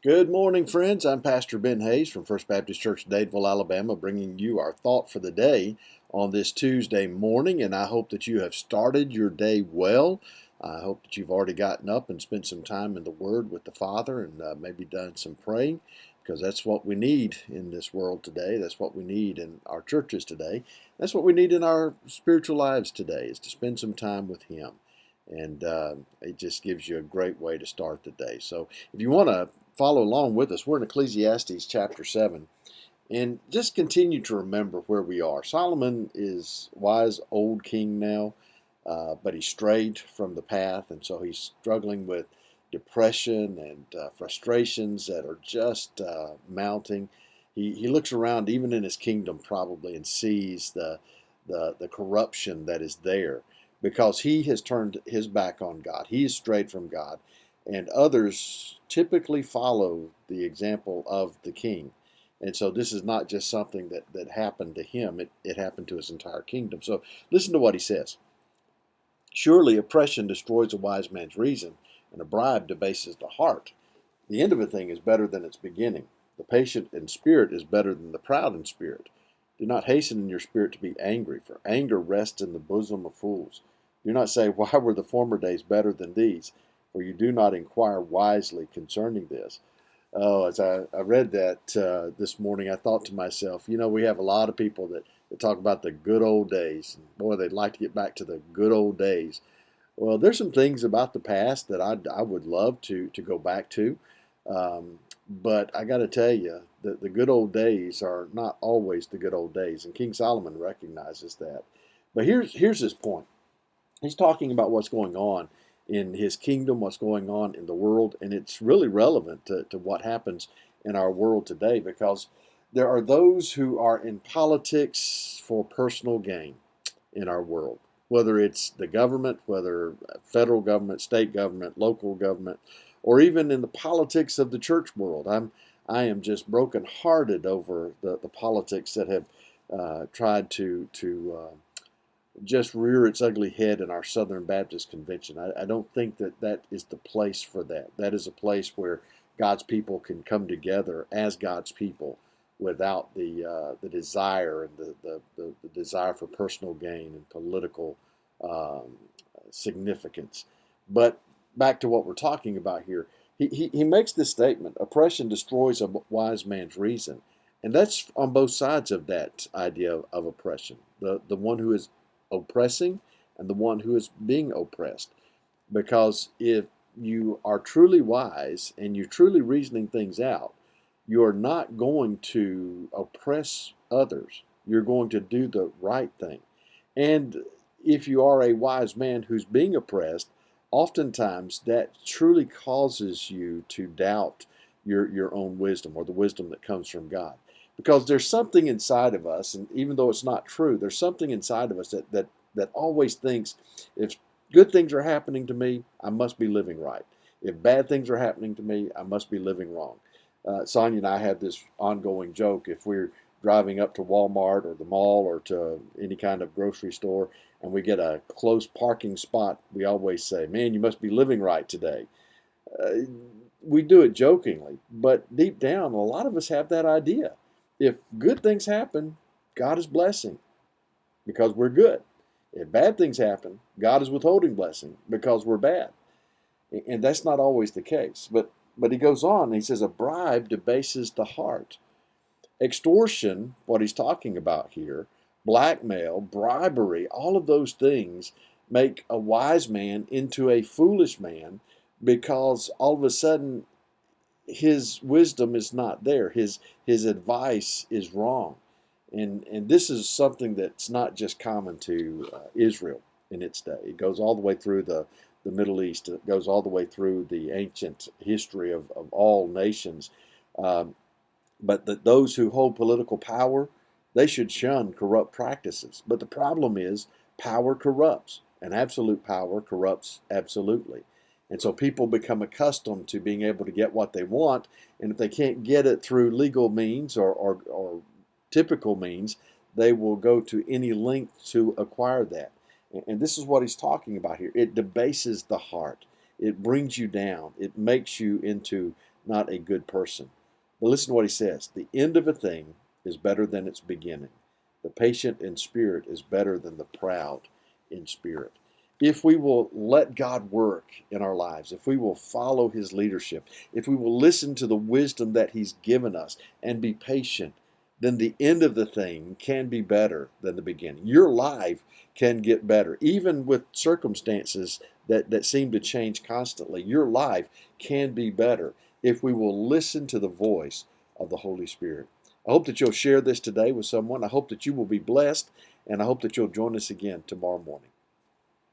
Good morning, friends. I'm Pastor Ben Hayes from First Baptist Church, Dadeville, Alabama, bringing you our thought for the day on this Tuesday morning. And I hope that you have started your day well. I hope that you've already gotten up and spent some time in the Word with the Father and maybe done some praying, because that's what we need in this world today. That's what we need in our churches today. That's what we need in our spiritual lives today, is to spend some time with Him. And it just gives you a great way to start the day. So if you want to follow along with us, we're in Ecclesiastes chapter 7. And just continue to remember where we are. Solomon is wise old king now, but he strayed from the path, and so he's struggling with depression and frustrations that are just mounting. He looks around, even in his kingdom, probably, and sees the corruption that is there because he has turned his back on God. He has strayed from God, and others typically follow the example of the king. And so this is not just something that happened to him, it happened to his entire kingdom. So listen to what he says. Surely oppression destroys a wise man's reason, and a bribe debases the heart. The end of a thing is better than its beginning. The patient in spirit is better than the proud in spirit. Do not hasten in your spirit to be angry, for anger rests in the bosom of fools. Do not say, why were the former days better than these? For you do not inquire wisely concerning this. Oh, as I read that this morning, I thought to myself, we have a lot of people that talk about the good old days. And boy, they'd like to get back to the good old days. Well, there's some things about the past that I would love to go back to. But I got to tell you that the good old days are not always the good old days. And King Solomon recognizes that. But here's his point. He's talking about what's going on in his kingdom, what's going on in the world, and it's really relevant to what happens in our world today, because there are those who are in politics for personal gain in our world, whether it's the government, whether federal government, state government, local government, or even in the politics of the church world. I am just brokenhearted over the politics that have tried to just rear its ugly head in our Southern Baptist Convention. I don't think that is the place for that. That is a place where God's people can come together as God's people without the desire and the desire for personal gain and political um, significance. But back to what we're talking about here, he makes this statement: oppression destroys a wise man's reason. And that's on both sides of that idea of oppression. The one who is oppressing and the one who is being oppressed. Because if you are truly wise and you're truly reasoning things out, you're not going to oppress others. You're going to do the right thing. And if you are a wise man who's being oppressed, oftentimes that truly causes you to doubt your own wisdom, or the wisdom that comes from God. Because there's something inside of us, and even though it's not true, there's something inside of us that always thinks, if good things are happening to me, I must be living right. If bad things are happening to me, I must be living wrong. Sonia and I have this ongoing joke. If we're driving up to Walmart or the mall or to any kind of grocery store and we get a close parking spot, we always say, man, you must be living right today. Uh, we do it jokingly, but deep down, a lot of us have that idea. If good things happen, God is blessing because we're good. If bad things happen, God is withholding blessing because we're bad. And that's not always the case. But he goes on, and he says, a bribe debases the heart. Extortion, what he's talking about here, blackmail, bribery, all of those things make a wise man into a foolish man, because all of a sudden his wisdom is not there. His advice is wrong. And this is something that's not just common to Israel in its day. It goes all the way through the Middle East. It goes all the way through the ancient history of all nations. Um, but those who hold political power, they should shun corrupt practices. But the problem is, power corrupts, and absolute power corrupts absolutely. And so people become accustomed to being able to get what they want, and if they can't get it through legal means or typical means, they will go to any length to acquire that. And this is what he's talking about here. It debases the heart. It brings you down. It makes you into not a good person. But listen to what he says. The end of a thing is better than its beginning. The patient in spirit is better than the proud in spirit. If we will let God work in our lives, if we will follow his leadership, if we will listen to the wisdom that he's given us and be patient, then the end of the thing can be better than the beginning. Your life can get better. Even with circumstances that seem to change constantly, your life can be better if we will listen to the voice of the Holy Spirit. I hope that you'll share this today with someone. I hope that you will be blessed, and I hope that you'll join us again tomorrow morning.